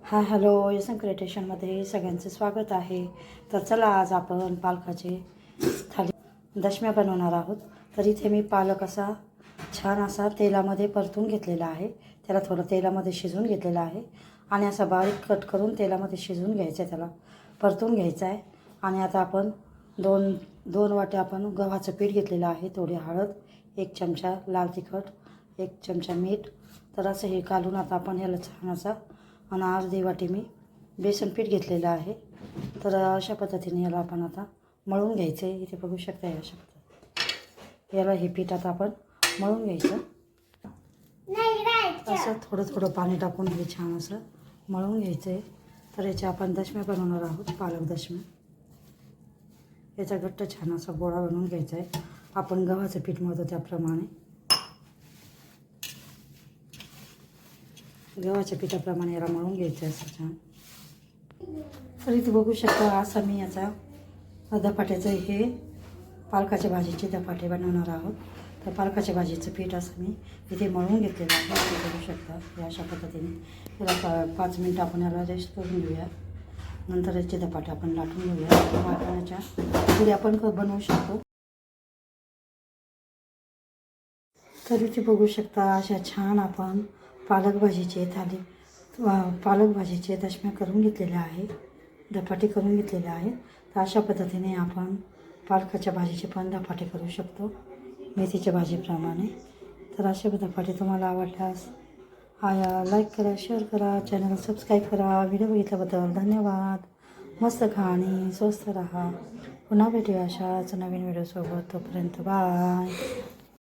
Hi hello यसन क्रिएटेशनमध्ये सगळ्यांचं स्वागत आहे. तर चला आज आपण पालकाचे थाली दशम्या बनवणार आहोत. तर इथे मी पालक असा छान असा तेलामध्ये परतून घेतलेला आहे. त्याला थोडं तेलामध्ये शिजवून घेतलेला आहे आणि असा बारीक कट करून तेलामध्ये शिजवून घ्यायचं आहे, त्याला परतून घ्यायचं आहे. आणि आता आपण दोन दोन वाट्या आपण गव्हाचं पीठ घेतलेलं आहे. थोडी हळद, 1 चमचा लाल तिखट, 1 चमचा मीठ. तर असं हे घालून आता आपण ह्याला छान असा आणि अर्धी वाटी मी बेसन पीठ घेतलेलं आहे. तर अशा पद्धतीने याला आपण आता मळून घ्यायचं आहे. इथे बघू शकता अशा पद्धतीने याला हे पीठ आता आपण मळून घ्यायचं. असं थोडं थोडं पाणी टाकून हे छान असं मळून घ्यायचं आहे. तर याच्या आपण दशम्या बनवणार आहोत, पालक दशम्या. याचा घट्ट छान असा गोळा बनवून घ्यायचा आहे. आपण गव्हाचं पीठ मळतो त्याप्रमाणे, गव्हाच्या पिठाप्रमाणे याला मळून घ्यायचं आहे असं छान. तर इथे बघू शकता असा मी याचा धपाट्याचं हे पालकाच्या भाजीचे धपाटे बनवणार आहोत. तर पालकाच्या भाजीचं पीठ असं मी इथे मळून घेतलेलं आहे. ते बघू शकता या अशा पद्धतीने याला 5 मिनटं आपण याला रेस्ट करून घेऊया. नंतर याचे धपाटे आपण लाटून घेऊया किंवा आपण याच्या पुढे आपण बनवू शकतो. तर इथे बघू शकता अशा छान आपण पालक भाजीचे दशम्या करून घेतलेल्या आहे, धपाटे करून घेतलेले आहे. तर अशा पद्धतीने आपण पालकाच्या भाजीचे पण धपाटे करू शकतो, मेथीच्या भाजीप्रमाणे. तर अशा धपाटे तुम्हाला आवडल्यास लाईक करा, शेअर करा, चॅनल सबस्क्राईब करा. व्हिडिओ बघितल्याबद्दल धन्यवाद. मस्त खा आणि स्वस्त राहा. पुन्हा भेटूया अशाच नवीन व्हिडिओसोबत. तोपर्यंत बाय.